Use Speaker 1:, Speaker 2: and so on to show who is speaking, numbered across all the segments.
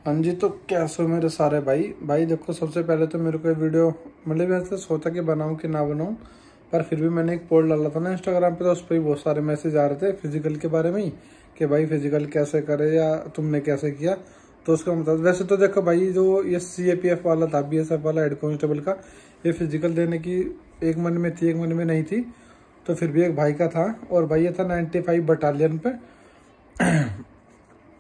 Speaker 1: हाँ जी, तो कैसे हो मेरे सारे भाई देखो, सबसे पहले तो मेरे को ये वीडियो मतलब ऐसे सोचा कि बनाऊं कि ना बनाऊं, पर फिर भी मैंने एक पोल डाला था ना इंस्टाग्राम पे, तो उस पर भी बहुत सारे मैसेज आ रहे थे फिजिकल के बारे में ही कि भाई फिजिकल कैसे करे या तुमने कैसे किया। तो उसका मतलब वैसे तो देखो भाई, जो ये CAPF वाला था, BSF वाला हेड कांस्टेबल का, ये फिजिकल देने की एक मन में थी एक मन में नहीं थी। तो फिर भी एक भाई का था, और भाई ये था 95 बटालियन पे।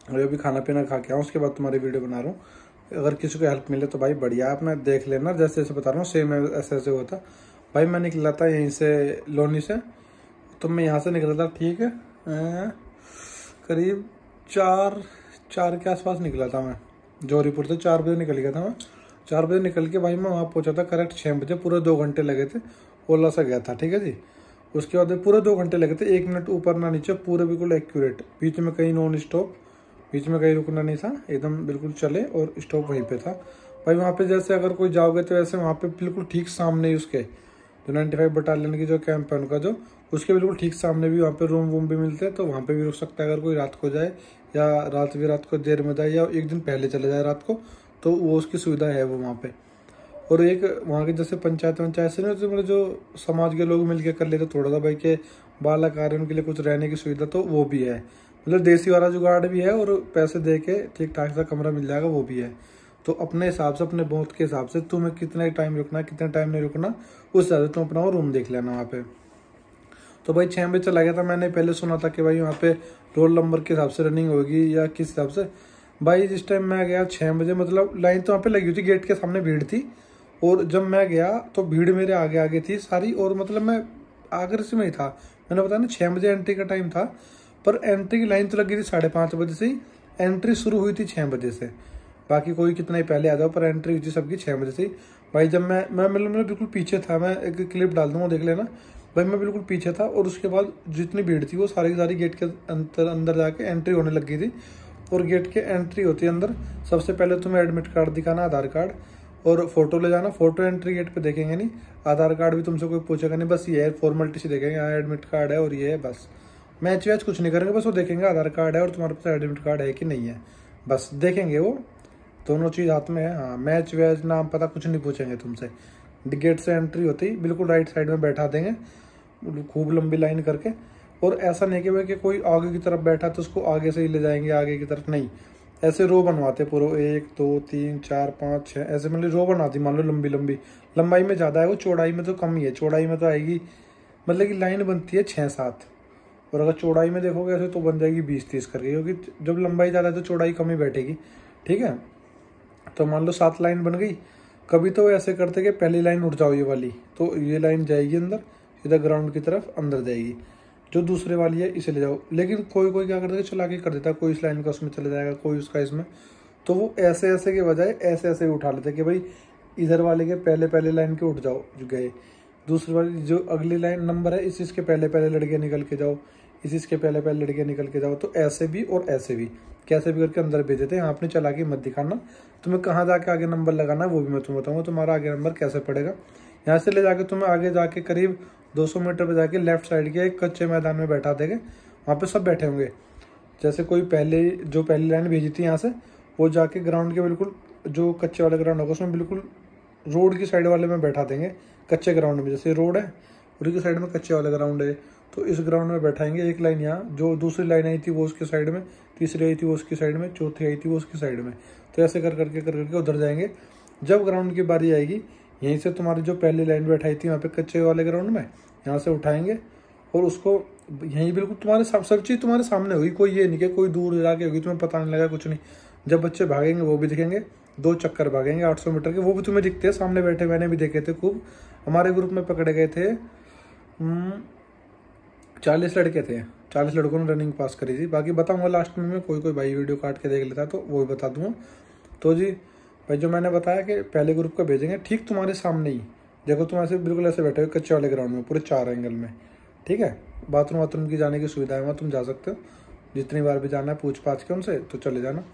Speaker 1: और अभी खाना पीना खा के आऊँ, उसके बाद तुम्हारी वीडियो बना रहा हूँ। अगर किसी को हेल्प मिले तो भाई बढ़िया, आप मैं देख लेना, जैसे जैसे बता रहा हूँ सेम ऐसे ऐसे होता। भाई मैं निकला था यहीं से, लोनी से, तो मैं यहाँ से निकला था, ठीक है, करीब चार के आसपास निकला था मैं। जौहरीपुर से 4 बजे निकल गया था मैं। 4 बजे निकल के भाई मैं वहाँ पहुँचा था करेक्ट 6 बजे, पूरे 2 घंटे लगे थे। ओला से गया था, ठीक है जी। उसके बाद पूरे 2 घंटे लगे थे, 1 मिनट ऊपर ना नीचे, पूरे बिल्कुल एक्यूरेट, बीच में कहीं नॉन स्टॉप, बीच में कहीं रुकना नहीं था, एकदम बिल्कुल चले, और स्टॉप वहीं पे था। भाई वहाँ पे जैसे अगर कोई जाओगे तो ऐसे वहाँ पे बिल्कुल ठीक सामने ही उसके जो 95 बटालियन की जो कैंप है उनका, जो उसके बिल्कुल ठीक सामने भी वहाँ पे रूम वूम भी मिलते हैं, तो वहाँ पे भी रुक सकता है अगर कोई रात को जाए, या रात को देर में जाए, या एक दिन पहले चले जाए रात को, तो वो उसकी सुविधा है वो वहाँ पे। और एक वहाँ के जैसे पंचायत से ना, मतलब जो समाज के लोग मिलके कर लेते थोड़ा सा भाई के बालक आ रहे हैं उनके लिए कुछ रहने की सुविधा, तो वो भी है। मतलब देसी वाला जुगाड़ भी है, और पैसे दे के ठीक ठाक सा कमरा मिल जाएगा, वो भी है। तो अपने हिसाब से, अपने बहुत के हिसाब से तुम्हें कितना टाइम रुकना है, कितना टाइम नहीं रुकना, उस हिसाब से तुम अपना वो रूम देख लेना वहाँ पे। तो भाई 6 बजे चला गया था। मैंने पहले सुना था कि भाई वहाँ पे रोल नंबर के हिसाब से रनिंग होगी या किस हिसाब से। भाई जिस टाइम मैं गया 6 बजे, मतलब लाइन तो वहाँ पे लगी हुई थी, गेट के सामने भीड़ थी, और जब मैं गया तो भीड़ मेरे आगे आगे थी सारी, और मतलब मैं आगे से में ही था। मैंने बताया ना 6 बजे एंट्री का टाइम था, पर एंट्री की लाइन तो लगी थी 5:30 बजे से ही। एंट्री शुरू हुई थी 6 बजे से, बाकी कोई कितना ही पहले आ जाओ, पर एंट्री हुई थी सबकी 6 बजे से ही। भाई जब मैं मतलब बिल्कुल पीछे था, मैं एक क्लिप डाल दूंगा देख लेना। भाई मैं बिल्कुल पीछे था, और उसके बाद जितनी भीड़ थी वो सारी की सारी गेट के अंदर जाके एंट्री होने लग गई थी। और गेट के एंट्री होती है अंदर, सबसे पहले तुम्हें एडमिट कार्ड दिखाना, आधार कार्ड, और फोटो ले जाना। फोटो एंट्री गेट पे देखेंगे नहीं, आधार कार्ड भी तुमसे कोई पूछेगा नहीं, बस ये है फॉर्मेलिटी से देखेंगे, हाँ एडमिट कार्ड है और ये है, बस मैच वैच कुछ नहीं करेंगे, बस वो देखेंगे आधार कार्ड है और तुम्हारे पास एडमिट कार्ड है कि नहीं है, बस देखेंगे वो, दोनों चीज़ हाथ में है। हाँ, मैच वैच नाम पता कुछ नहीं पूछेंगे तुमसे। गेट से एंट्री होती ही बिल्कुल राइट साइड में बैठा देंगे, खूब लंबी लाइन करके। और ऐसा नहीं कि भाई कि कोई आगे की तरफ बैठा तो उसको आगे से ही ले जाएंगे आगे की तरफ, नहीं, ऐसे रो बनवाते पूरे 1 2 3 4 5 6 ऐसे, मतलब रो बनाती, मान लो लंबी लंबी। लंबाई में ज़्यादा है वो, चौड़ाई में तो कम ही है। चौड़ाई में तो आएगी, मतलब कि लाइन बनती है 6-7, और अगर चौड़ाई में देखोगे ऐसे तो बन जाएगी 20-30 करके, क्योंकि जब लंबाई ज़्यादा है तो चौड़ाई कम ही बैठेगी, ठीक है। तो मान लो 7 लाइन बन गई। कभी तो ऐसे करते कि पहली लाइन उठ जाओ ये वाली, तो ये लाइन जाएगी अंदर सीधा ग्राउंड की तरफ अंदर जाएगी, जो दूसरे वाली है इसे ले जाओ। लेकिन कोई कोई क्या करता है, चला के कर देता है, कोई इस लाइन का उसमें चला जाएगा, कोई उसका इसमें, तो वो ऐसे ऐसे के बजाय ऐसे ऐसे उठा लेते कि भाई इधर वाले के पहले पहले लाइन के उठ जाओ जो गए, दूसरी वाली जो अगली लाइन नंबर है इस इसके पहले पहले लड़के निकल के जाओ, इस इसके पहले पहले लड़के निकल के जाओ। तो ऐसे भी और ऐसे भी, कैसे भी करके अंदर भेज देते हैं। आपने चला के मत दिखाना, तुम्हें कहाँ जाके आगे नंबर लगाना है वो भी मैं तुम्हें बताऊंगा, तुम्हारा आगे नंबर कैसे पड़ेगा। यहाँ से ले जाके तुम्हें आगे जाके करीब 200 मीटर पे जाके लेफ्ट साइड के एक कच्चे मैदान में बैठा देंगे, वहाँ पे सब बैठे होंगे। जैसे कोई पहली लाइन भेजी थी यहाँ से, वो जाके ग्राउंड के बिल्कुल जो कच्चे वाले ग्राउंड होगा उसमें बिल्कुल रोड की साइड वाले में बैठा देंगे, कच्चे ग्राउंड में, जैसे रोड है उसी की साइड में कच्चे वाले ग्राउंड है, तो इस ग्राउंड में बैठाएंगे। एक लाइन यहाँ, जो दूसरी लाइन आई थी वो उसके साइड में, तीसरी आई थी वो उसकी साइड में, चौथी आई थी वो उसकी साइड में, तो ऐसे कर करके उधर जाएंगे। जब ग्राउंड की बारी आएगी, यहीं से तुम्हारी जो पहली लाइन बैठाई थी वहाँ पे कच्चे वाले ग्राउंड में, यहाँ से उठाएंगे, और उसको यहीं बिल्कुल तुम्हारे सब चीज़ तुम्हारे सामने होगी। कोई ये नहीं कि कोई दूर जाके होगी, तुम्हें पता नहीं लगा कुछ नहीं। जब बच्चे भागेंगे वो भी दिखेंगे, 2 चक्कर भागेंगे 800 मीटर के, वो भी तुम्हें दिखते हैं सामने बैठे, मैंने भी देखे थे खूब। हमारे ग्रुप में पकड़े गए थे 40 लड़के थे, 40 लड़कों ने रनिंग पास करी थी। बाकी बताऊंगा लास्ट में, कोई भाई वीडियो काट के देख लेता तो वो भी बता दूंगा। तो जी भाई, जो मैंने बताया कि पहले ग्रुप को भेजेंगे ठीक तुम्हारे सामने ही, देखो तुम ऐसे बिल्कुल ऐसे बैठे हुए कच्चे वाले ग्राउंड में पूरे 4 एंगल में, ठीक है। बाथरूम की जाने की सुविधा है वहाँ, तुम जा सकते हो जितनी बार भी जाना है, पूछ पाछ के उनसे तो चले जाना।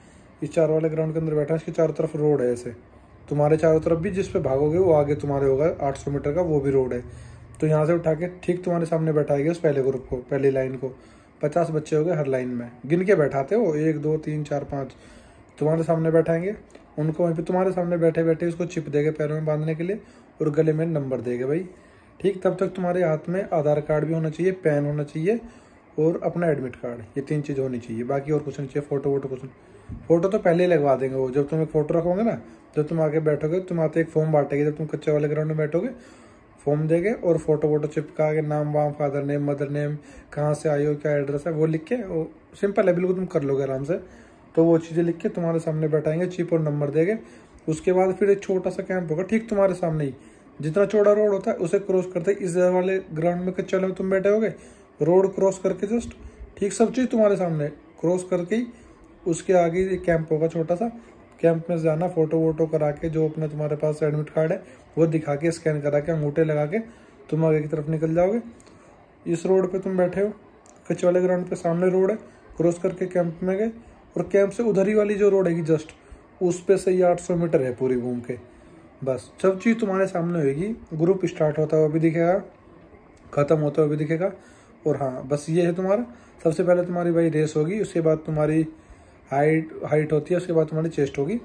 Speaker 1: इस 4 वाले ग्राउंड के अंदर बैठा है, इसके चारों तरफ रोड है, ऐसे तुम्हारे चारों तरफ भी जिस पे भागोगे वो आगे तुम्हारे होगा 800 मीटर का, वो भी रोड है। तो यहाँ से उठा के ठीक तुम्हारे सामने बैठाएंगे उस पहले ग्रुप को, पहली लाइन को। 50 बच्चे हो गए हर लाइन में, गिन के बैठाते हो 1 2 3 4 5, तुम्हारे सामने बैठाएंगे, उनको वहीं पे तुम्हारे सामने बैठे बैठे उसको चिप देंगे पैरों में बांधने के लिए और गले में नंबर देंगे भाई। ठीक, तब तक तुम्हारे हाथ में आधार कार्ड भी होना चाहिए, पैन होना चाहिए और अपना एडमिट कार्ड, ये 3 चीज़ होनी चाहिए, बाकी और कुछ नहीं चाहिए। फोटो वोटो कुछ नहीं, फोटो तो पहले ही लगवा देंगे वो, जब तुम एक फोटो रखोगे ना, जब तुम आगे बैठोगे तुम आते एक फॉर्म बांटेगे, जब तुम कच्चे वाले ग्राउंड में बैठोगे फॉर्म देंगे और फोटो वोटो चिपका के नाम वाम, फादर नेम, मदर नेम, कहाँ से आए हो, क्या एड्रेस है वो लिख के, वो सिंपल है बिल्कुल, तुम कर लोगे आराम से। तो वो चीज़ें लिख के तुम्हारे सामने बैठाएंगे, चिप और नंबर देंगे। उसके बाद फिर एक छोटा सा कैंप होगा ठीक तुम्हारे सामने ही, जितना चौड़ा रोड होता है उसे क्रॉस करते इस वाले ग्राउंड में कच्चे वाले में तुम बैठे होगे, रोड क्रॉस करके जस्ट ठीक सब चीज़ तुम्हारे सामने क्रॉस करके ही उसके आगे एक कैंप होगा छोटा सा, कैंप में जाना, फोटो वोटो करा के, जो अपना तुम्हारे पास एडमिट कार्ड है वो दिखा के, स्कैन करा के, अंगूठे लगा के तुम आगे की तरफ निकल जाओगे। इस रोड पे तुम बैठे हो, कच्चे वाले ग्राउंड पे सामने रोड है, क्रॉस करके कैंप में गए और कैंप से उधर ही वाली जो रोड है जस्ट उस पे से ही 800 मीटर है पूरी घूम के, बस सब चीज़ तुम्हारे सामने होगी। ग्रुप स्टार्ट होता हुआ भी दिखेगा, ख़त्म होता हुआ भी दिखेगा। और हाँ बस ये है तुम्हारा, सबसे पहले तुम्हारी भाई रेस होगी, उसके बाद तुम्हारी हाइट होती है, उसके बाद तुम्हारी चेस्ट होगी।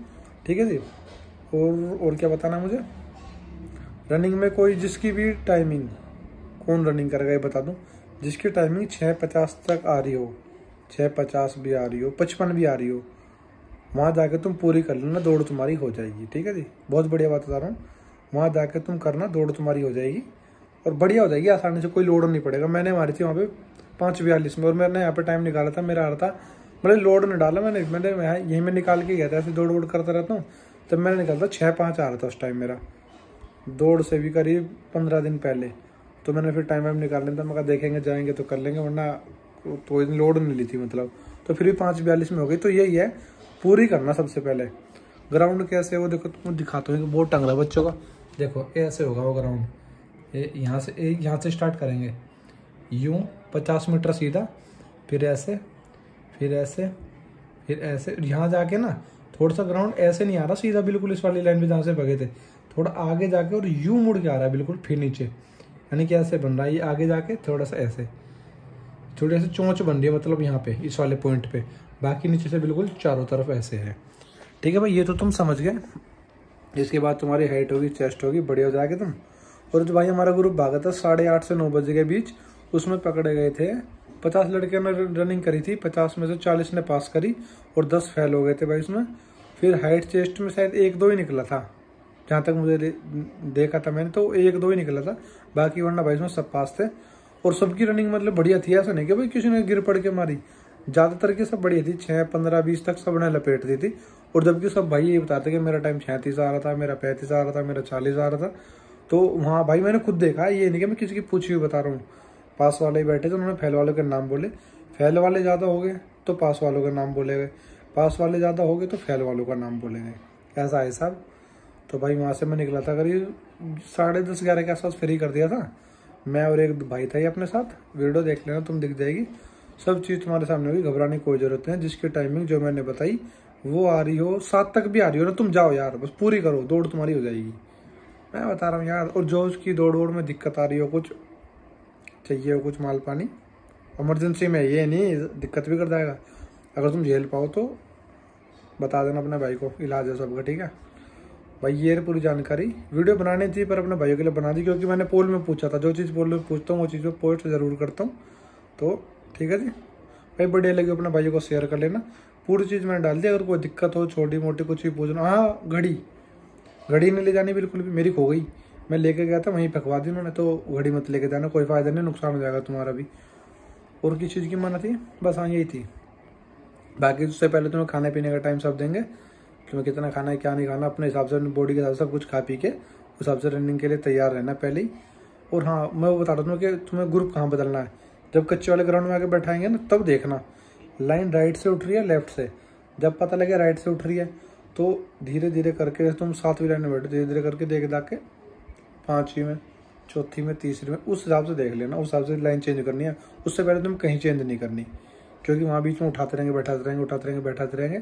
Speaker 1: ठीक है जी। और क्या बताना मुझे, रनिंग में कोई जिसकी भी टाइमिंग, कौन रनिंग करेगा ये बता दूं, जिसकी टाइमिंग 6:50 तक आ रही हो, 6:50 भी आ रही हो, 55 भी आ रही हो, वहाँ जाके तुम पूरी कर लेना, दौड़ तुम्हारी हो जाएगी। ठीक है जी, बहुत बढ़िया बात बता रहा हूँ, वहाँ जाके तुम करना, दौड़ तुम्हारी हो जाएगी और बढ़िया हो जाएगी आसानी से, कोई लोड नहीं पड़ेगा। मैंने मारी थी वहाँ पे 5:42 में और मैंने यहाँ पे टाइम निकाला था, मेरा आ रहा था, मतलब लोड नहीं डाला मैंने यहीं में निकाल के गया था, ऐसे दौड़ वोड़ करता रहता हूँ, तब मैंने निकाला था 6:05 आ रहा था उस टाइम मेरा, दौड़ से भी करीब 15 दिन पहले। तो मैंने फिर टाइम वाइम निकाल लिया था, मैं कहा देखेंगे जाएंगे तो कर लेंगे, वरना तो लोड नहीं ली थी मतलब, तो फिर भी 5:42 में हो गई। तो यही है, पूरी करना सबसे पहले। ग्राउंड कैसे है वो देखो, तुम दिखाता हूँ कि बहुत टंग रहा है बच्चों का, देखो ऐसे होगा वो ग्राउंड, यहाँ से स्टार्ट करेंगे, यूँ 50 मीटर सीधा, फिर ऐसे, फिर ऐसे, फिर ऐसे, यहाँ जाके ना थोड़ा सा ग्राउंड ऐसे नहीं आ रहा सीधा बिल्कुल इस वाली लाइन पे जहाँ से भगे थे, थोड़ा आगे जाके और यूँ मुड़ के आ रहा है बिल्कुल, फिर नीचे, यानी कि ऐसे बन रहा है ये, आगे जाके थोड़ा सा ऐसे, थोड़ी ऐसे चोंच बन रही है मतलब यहाँ पे इस वाले पॉइंट पे, बाकी नीचे से बिल्कुल चारों तरफ ऐसे है। ठीक है भाई, ये तो तुम समझ गए। इसके बाद तुम्हारी हाइट होगी, चेस्ट होगी, बढ़िया हो जाएगी तुम। और जो भाई हमारा ग्रुप भागा था 8:30 से 9 बजे के बीच, उसमें पकड़े गए थे 50 लड़कियों ने रनिंग करी थी, 50 में से 40 ने पास करी और 10 फेल हो गए थे भाई उसमें। फिर हाइट चेस्ट में शायद 1-2 ही निकला था, जहाँ तक मुझे देखा था मैंने, तो 1-2 ही निकला था, बाकी वरना भाई इसमें सब पास थे। और सबकी रनिंग मतलब बढ़िया थी, ऐसा नहीं कि भाई किसी ने गिर पड़ के मारी, ज़्यादातर की सब बढ़िया थी, 6, 15, 20 तक सब ने लपेट दी थी। और जबकि सब भाई ये बताते कि मेरा टाइम 36 आ रहा था, मेरा 35 आ रहा था, मेरा 40 आ रहा था। तो वहाँ भाई मैंने खुद देखा, ये नहीं कि मैं किसी की पूछी हुई बता रहा हूँ, पास वाले ही बैठे थे, उन्होंने फेल वालों के नाम बोले, फेल वाले ज़्यादा हो गए तो पास वालों के नाम बोले गए, पास वाले ज़्यादा हो गए तो फेल वालों का नाम बोले गए, ऐसा है साहब। तो भाई वहाँ से मैं निकला था करीब 10:30, 11 के आसपास फ्री कर दिया था मैं, और एक भाई था ये अपने साथ, वीडियो देख लेना तुम, दिख जाएगी सब चीज़ तुम्हारे सामने होगी, घबराने की कोई जरूरत नहीं। जिसकी टाइमिंग जो मैंने बताई वो आ रही हो, 7 तक भी आ रही हो ना, तुम जाओ यार, बस पूरी करो, दौड़ तुम्हारी हो जाएगी, मैं बता रहा हूँ यार। और जो उसकी दौड़ में दिक्कत आ रही हो, कुछ चाहिए हो, कुछ माल पानी इमरजेंसी में, ये नहीं दिक्कत भी कर जाएगा, अगर तुम झेल पाओ तो बता देना अपने भाई को, इलाज है सबका। ठीक है भाई, ये पूरी जानकारी वीडियो बनानी थी पर अपने भाइयों के लिए बना दी, क्योंकि मैंने पोल में पूछा था, जो चीज़ पोल में पूछता हूँ वो चीज़ में पोस्ट जरूर करता हूँ। तो ठीक है जी भाई, बढ़िया लगी अपने भाइयों को शेयर कर लेना, पूरी चीज़ मैंने डाल दी। अगर कोई दिक्कत हो, छोटी मोटी कुछ भी पूछना, हाँ घड़ी नहीं ले जानी बिल्कुल भी, मेरी खो गई, मैं लेके गया था वहीं फेंकवा दी उन्होंने, तो घड़ी मत लेके जाना, कोई फ़ायदा नहीं, नुकसान हो जाएगा तुम्हारा भी। और किस चीज़ की मना थी, बस हाँ यही थी। बाकी उससे पहले तुम्हें खाने पीने का टाइम सब देंगे, तुम्हें कितना खाना है क्या नहीं खाना, अपने हिसाब से, बॉडी के हिसाब से सब कुछ खा पी के उस हिसाब से रनिंग के लिए तैयार रहना पहले ही। और हाँ मैं वो बता रहा हूँ कि तुम्हें ग्रुप कहाँ बदलना है, जब कच्चे वाले ग्राउंड में आके बैठाएंगे ना, तब देखना लाइन राइट से उठ रही है लेफ्ट से, जब पता लगे राइट से उठ रही है तो धीरे धीरे करके तुम 7वीं लाइन में बैठो, धीरे धीरे करके देख के 5वीं में, 4थी में, 3री में, उस हिसाब से देख लेना, उस हिसाब से लाइन चेंज करनी है। उससे पहले तुम कहीं चेंज नहीं करनी, क्योंकि वहाँ बीच में उठाते रहेंगे बैठाते रहेंगे, उठाते रहेंगे बैठाते रहेंगे।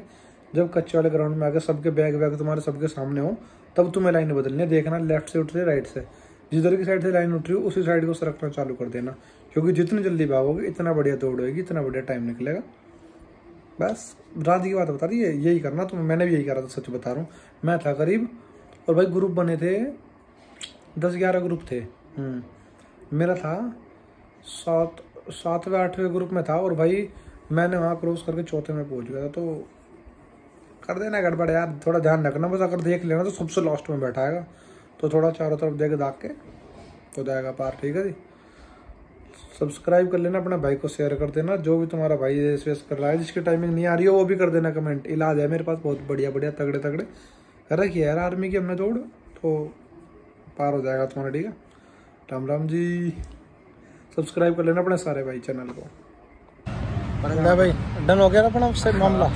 Speaker 1: जब कच्चे वाले ग्राउंड में आकर सबके बैग तुम्हारे सबके सामने हो, तब तुम्हें लाइन बदलनी है, देखना लेफ्ट से उठ रही है राइट से, जिधर की साइड से लाइन उठ रही हो उसी साइड को सरकना चालू कर देना, क्योंकि जितनी जल्दी भागोगे इतना बढ़िया दौड़ होगी, इतना बढ़िया टाइम निकलेगा। बस राजी की बात बता रही है, यही करना। तो मैंने भी यही करा था, सच बता रहा हूँ। मैं था करीब, और भाई ग्रुप बने थे 10-11 ग्रुप थे। मेरा था 7वें 8वें ग्रुप में था, और भाई मैंने वहाँ क्रॉस करके 4थे में पहुँच गया था। तो कर देना गड़बड़ यार, थोड़ा ध्यान रखना। बस अगर देख लेना तो सबसे लास्ट में बैठा है, तो थोड़ा चारों तरफ देख दाग के हो जाएगा पार। ठीक है जी। सब्सक्राइब कर लेना, अपने भाई को शेयर कर देना। जो भी तुम्हारा भाई रेस वेस कर रहा है, जिसकी टाइमिंग नहीं आ रही हो वो भी कर देना कमेंट। इलाज है मेरे पास बहुत बढ़िया बढ़िया तगड़े तगड़े कर रखी है यार आर्मी की हमने दौड़, तो पार हो जाएगा तुम्हारा। ठीक है, राम राम जी। सब्सक्राइब कर लेना अपने सारे भाई चैनल को। भाई डन हो गया ना अपना उससे मामला।